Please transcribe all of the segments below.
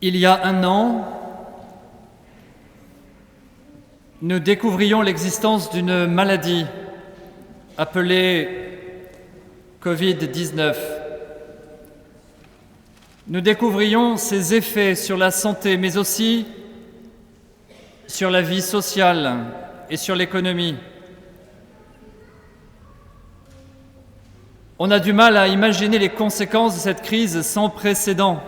Il y a un an, nous découvrions l'existence d'une maladie appelée Covid-19. Nous découvrions ses effets sur la santé, mais aussi sur la vie sociale et sur l'économie. On a du mal à imaginer les conséquences de cette crise sans précédent.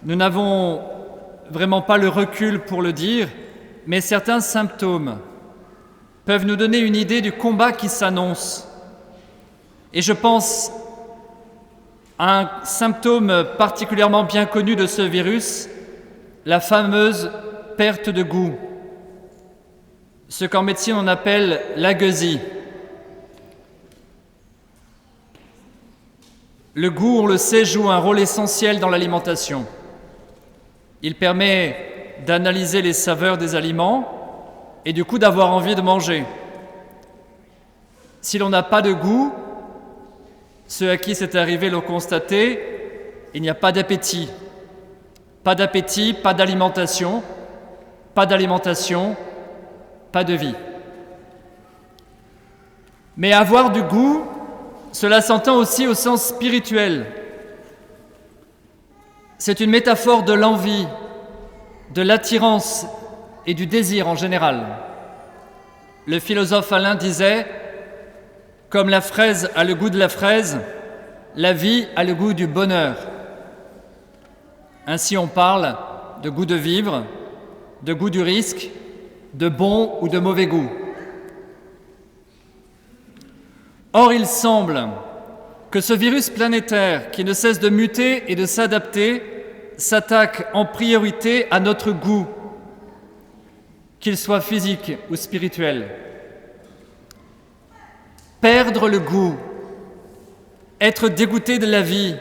Nous n'avons vraiment pas le recul pour le dire, mais certains symptômes peuvent nous donner une idée du combat qui s'annonce. Et je pense à un symptôme particulièrement bien connu de ce virus, la fameuse perte de goût, ce qu'en médecine on appelle l'agueusie. Le goût, on le sait, joue un rôle essentiel dans l'alimentation. Il permet d'analyser les saveurs des aliments et du coup d'avoir envie de manger. Si l'on n'a pas de goût, ceux à qui c'est arrivé l'ont constaté, il n'y a pas d'appétit. Pas d'appétit, pas d'alimentation, pas d'alimentation, pas de vie. Mais avoir du goût, cela s'entend aussi au sens spirituel. C'est une métaphore de l'envie, de l'attirance et du désir en général. Le philosophe Alain disait « Comme la fraise a le goût de la fraise, la vie a le goût du bonheur. » Ainsi on parle de goût de vivre, de goût du risque, de bon ou de mauvais goût. Or, il semble que ce virus planétaire qui ne cesse de muter et de s'adapter s'attaque en priorité à notre goût, qu'il soit physique ou spirituel. Perdre le goût, être dégoûté de la vie,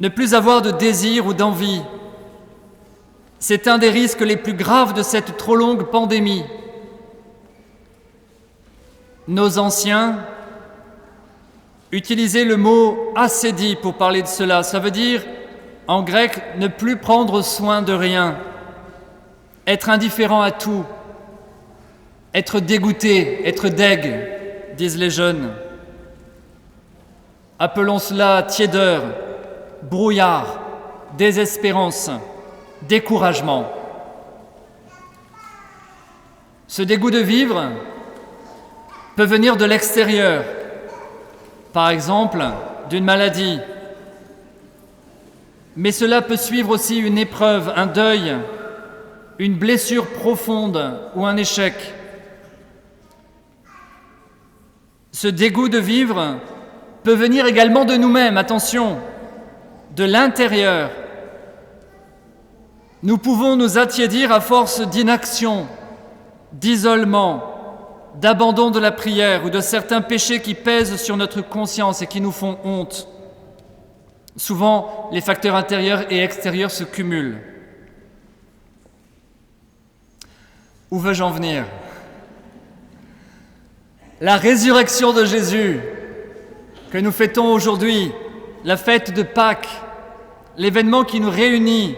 ne plus avoir de désir ou d'envie, c'est un des risques les plus graves de cette trop longue pandémie. Nos anciens utilisaient le mot « assédie » pour parler de cela. Ça veut dire, en grec, ne plus prendre soin de rien, être indifférent à tout, être dégoûté, être deg, disent les jeunes. Appelons cela tiédeur, brouillard, désespérance, découragement. Ce dégoût de vivre peut venir de l'extérieur, par exemple d'une maladie. Mais cela peut suivre aussi une épreuve, un deuil, une blessure profonde ou un échec. Ce dégoût de vivre peut venir également de nous-mêmes, attention, de l'intérieur. Nous pouvons nous attiédir à force d'inaction, d'isolement, d'abandon de la prière ou de certains péchés qui pèsent sur notre conscience et qui nous font honte. Souvent, les facteurs intérieurs et extérieurs se cumulent. Où veux-je en venir ? La résurrection de Jésus, que nous fêtons aujourd'hui, la fête de Pâques, l'événement qui nous réunit,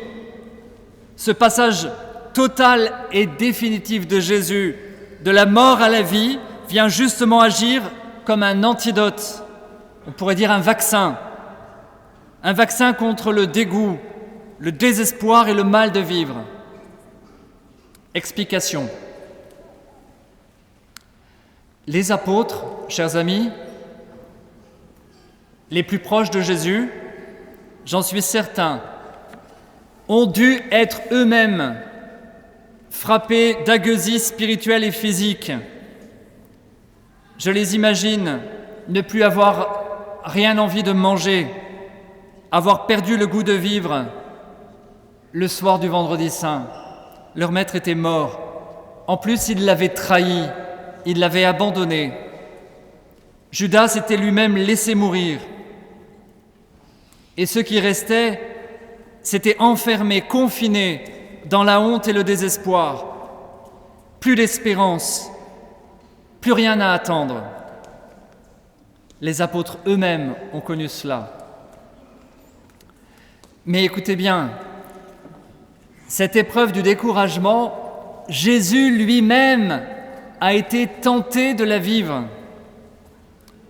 ce passage total et définitif de Jésus, de la mort à la vie, vient justement agir comme un antidote, on pourrait dire un vaccin contre le dégoût, le désespoir et le mal de vivre. Explication. Les apôtres, chers amis, les plus proches de Jésus, j'en suis certain, ont dû être eux-mêmes frappés d'agueusie spirituelle et physique. Je les imagine ne plus avoir rien envie de manger, avoir perdu le goût de vivre. Le soir du vendredi saint, leur maître était mort. En plus, il l'avait trahi, il l'avait abandonné. Judas s'était lui-même laissé mourir. Et ceux qui restaient s'étaient enfermés, confinés dans la honte et le désespoir. Plus d'espérance, plus rien à attendre. Les apôtres eux-mêmes ont connu cela. Mais écoutez bien, cette épreuve du découragement, Jésus lui-même a été tenté de la vivre.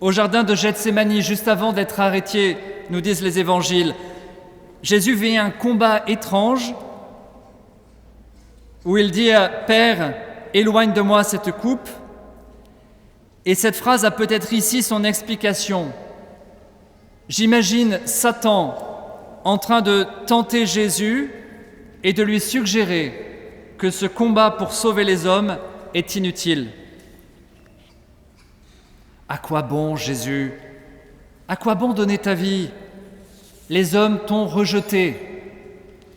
Au jardin de Gethsémani, juste avant d'être arrêté, nous disent les évangiles, Jésus vit un combat étrange où il dit « Père, éloigne de moi cette coupe ». Et cette phrase a peut-être ici son explication. J'imagine Satan en train de tenter Jésus et de lui suggérer que ce combat pour sauver les hommes est inutile. À quoi bon, Jésus? À quoi bon donner ta vie? Les hommes t'ont rejeté,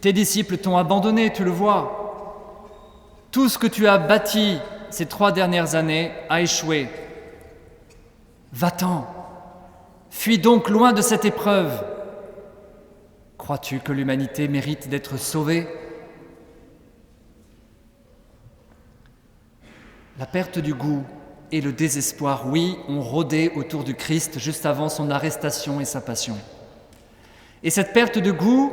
tes disciples t'ont abandonné, tu le vois. Tout ce que tu as bâti ces 3 dernières années a échoué. Va-t'en, fuis donc loin de cette épreuve. Crois-tu que l'humanité mérite d'être sauvée? La perte du goût et le désespoir, oui, ont rôdé autour du Christ juste avant son arrestation et sa passion. Et cette perte de goût,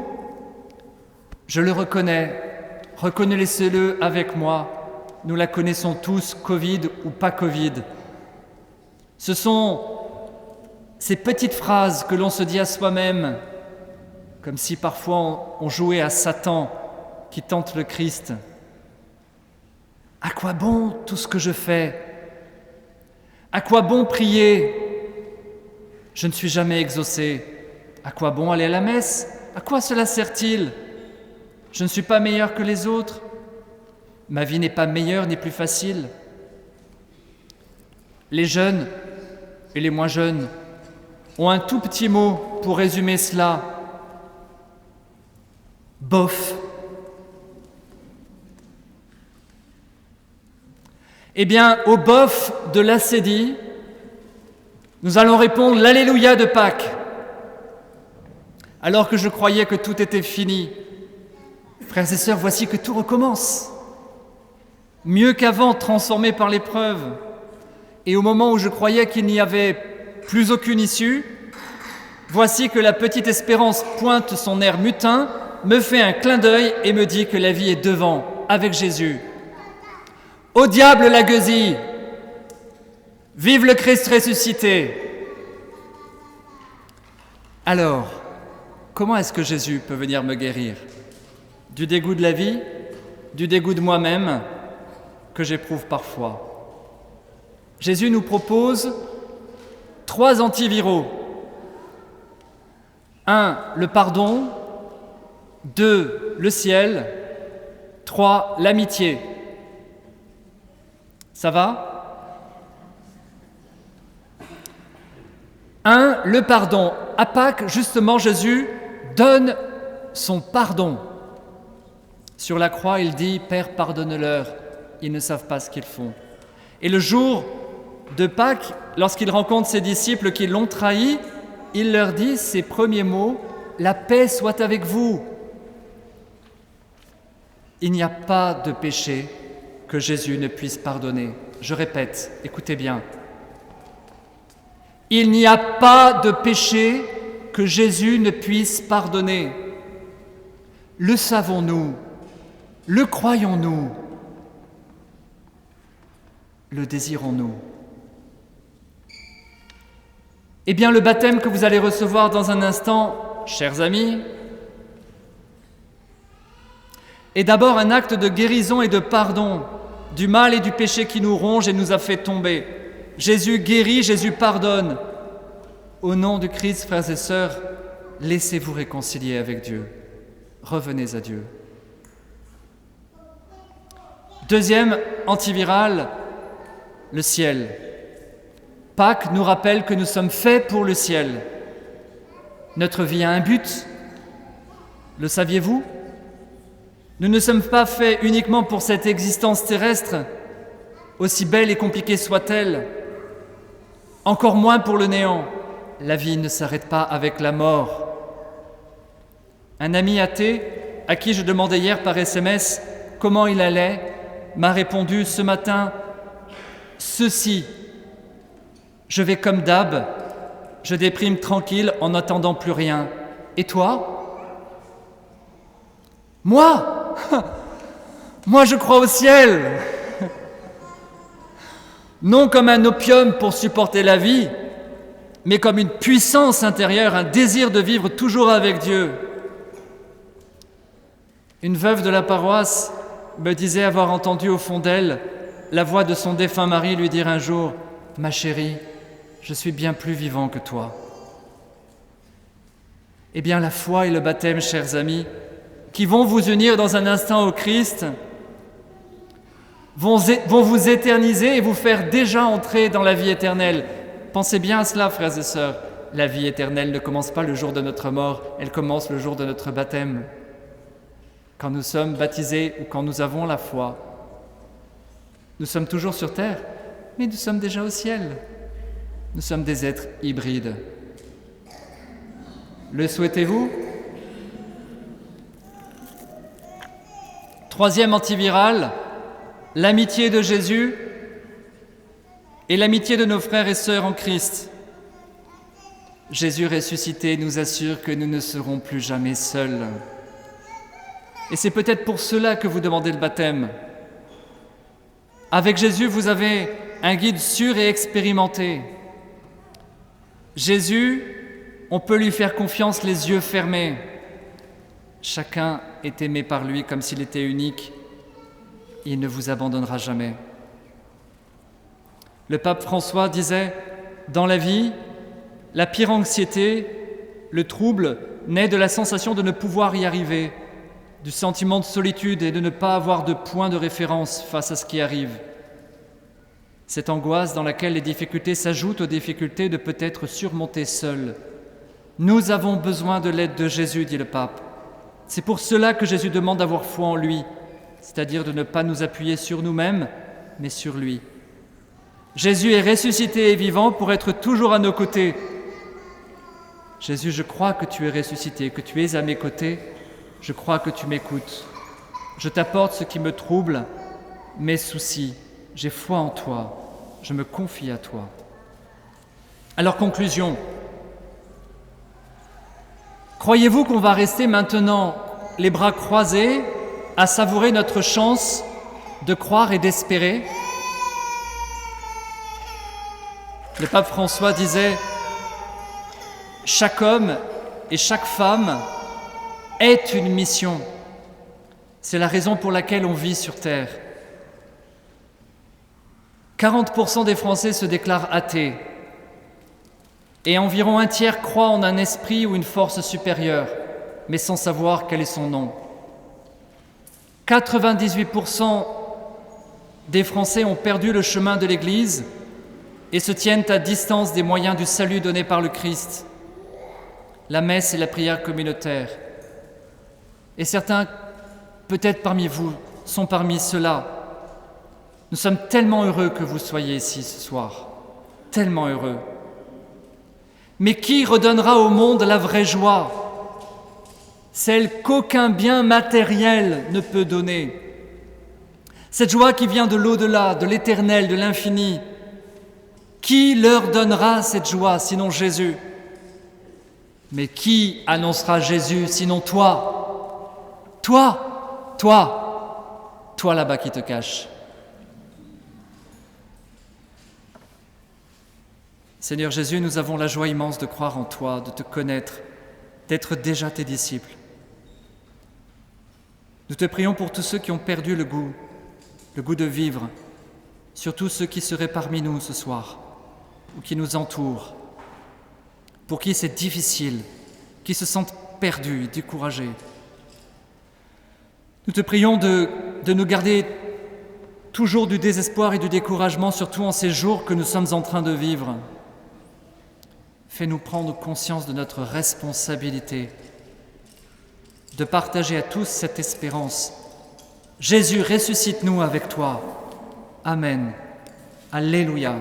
je le reconnais, reconnaissez-le avec moi, nous la connaissons tous, Covid ou pas Covid. Ce sont ces petites phrases que l'on se dit à soi-même, comme si parfois on jouait à Satan qui tente le Christ. À quoi bon tout ce que je fais? À quoi bon prier? Je ne suis jamais exaucé. À quoi bon aller à la messe? À quoi cela sert-il? Je ne suis pas meilleur que les autres. Ma vie n'est pas meilleure ni plus facile. Les jeunes et les moins jeunes ont un tout petit mot pour résumer cela. Bof. Eh bien, au bof de l'ascédie, nous allons répondre l'Alléluia de Pâques. Alors que je croyais que tout était fini, frères et sœurs, voici que tout recommence. Mieux qu'avant, transformé par l'épreuve. Et au moment où je croyais qu'il n'y avait plus aucune issue, voici que la petite espérance pointe son air mutin, me fait un clin d'œil et me dit que la vie est devant, avec Jésus. Au diable la gueusille! Vive le Christ ressuscité! Alors, comment est-ce que Jésus peut venir me guérir? Du dégoût de la vie, du dégoût de moi-même que j'éprouve parfois. Jésus nous propose 3 antiviraux. 1, le pardon. 2, le ciel. 3, l'amitié. Ça va? 1, le pardon. À Pâques, justement, Jésus donne son pardon. Sur la croix, il dit « Père, pardonne-leur, ils ne savent pas ce qu'ils font. » Et le jour de Pâques, lorsqu'il rencontre ses disciples qui l'ont trahi, il leur dit ces premiers mots « La paix soit avec vous ». Il n'y a pas de péché que Jésus ne puisse pardonner. Je répète, écoutez bien. Il n'y a pas de péché que Jésus ne puisse pardonner. Le savons-nous? Le croyons-nous? Le désirons-nous? Eh bien, le baptême que vous allez recevoir dans un instant, chers amis, est d'abord un acte de guérison et de pardon du mal et du péché qui nous ronge et nous a fait tomber. Jésus guérit, Jésus pardonne. Au nom du Christ, frères et sœurs, laissez-vous réconcilier avec Dieu. Revenez à Dieu. Deuxième antiviral, le ciel. Pâques nous rappelle que nous sommes faits pour le ciel. Notre vie a un but. Le saviez-vous? Nous ne sommes pas faits uniquement pour cette existence terrestre, aussi belle et compliquée soit-elle, encore moins pour le néant. La vie ne s'arrête pas avec la mort. Un ami athée, à qui je demandais hier par SMS comment il allait, m'a répondu ce matin « Ceci, je vais comme d'hab, je déprime tranquille en n'attendant plus rien. Et toi ?» Moi Moi je crois au ciel. Non comme un opium pour supporter la vie, mais comme une puissance intérieure, un désir de vivre toujours avec Dieu. Une veuve de la paroisse me disait avoir entendu au fond d'elle la voix de son défunt mari lui dire un jour « Ma chérie, je suis bien plus vivant que toi. » Eh bien, la foi et le baptême, chers amis, qui vont vous unir dans un instant au Christ, vont vous éterniser et vous faire déjà entrer dans la vie éternelle. Pensez bien à cela, frères et sœurs. La vie éternelle ne commence pas le jour de notre mort, elle commence le jour de notre baptême. Quand nous sommes baptisés ou quand nous avons la foi, nous sommes toujours sur terre, mais nous sommes déjà au ciel. Nous sommes des êtres hybrides. Le souhaitez-vous ? Troisième antiviral, l'amitié de Jésus et l'amitié de nos frères et sœurs en Christ. Jésus ressuscité nous assure que nous ne serons plus jamais seuls. Et c'est peut-être pour cela que vous demandez le baptême. Avec Jésus, vous avez un guide sûr et expérimenté. Jésus, on peut lui faire confiance les yeux fermés. Chacun est aimé par lui comme s'il était unique. Il ne vous abandonnera jamais. Le pape François disait « Dans la vie, la pire anxiété, le trouble, naît de la sensation de ne pouvoir y arriver, du sentiment de solitude et de ne pas avoir de point de référence face à ce qui arrive. Cette angoisse dans laquelle les difficultés s'ajoutent aux difficultés de peut-être surmonter seul. Nous avons besoin de l'aide de Jésus, dit le pape. C'est pour cela que Jésus demande d'avoir foi en lui, c'est-à-dire de ne pas nous appuyer sur nous-mêmes, mais sur lui. Jésus est ressuscité et vivant pour être toujours à nos côtés. Jésus, je crois que tu es ressuscité, que tu es à mes côtés. Je crois que tu m'écoutes. Je t'apporte ce qui me trouble, mes soucis. J'ai foi en toi. Je me confie à toi. Alors, conclusion. Croyez-vous qu'on va rester maintenant les bras croisés à savourer notre chance de croire et d'espérer ? Le pape François disait « Chaque homme et chaque femme est une mission. C'est la raison pour laquelle on vit sur Terre. 40% des Français se déclarent athées et environ un tiers croient en un esprit ou une force supérieure, mais sans savoir quel est son nom. 98% des Français ont perdu le chemin de l'Église et se tiennent à distance des moyens du salut donnés par le Christ, la messe et la prière communautaire. Et certains, peut-être parmi vous, sont parmi ceux-là. Nous sommes tellement heureux que vous soyez ici ce soir, tellement heureux. Mais qui redonnera au monde la vraie joie, celle qu'aucun bien matériel ne peut donner? Cette joie qui vient de l'au-delà, de l'éternel, de l'infini. Qui leur donnera cette joie sinon Jésus? Mais qui annoncera Jésus sinon toi? Toi là-bas qui te caches. Seigneur Jésus, nous avons la joie immense de croire en toi, de te connaître, d'être déjà tes disciples. Nous te prions pour tous ceux qui ont perdu le goût de vivre, surtout ceux qui seraient parmi nous ce soir, ou qui nous entourent, pour qui c'est difficile, qui se sentent perdus, découragés. Nous te prions de nous garder toujours du désespoir et du découragement, surtout en ces jours que nous sommes en train de vivre. Fais-nous prendre conscience de notre responsabilité, de partager à tous cette espérance. Jésus, ressuscite-nous avec toi. Amen. Alléluia.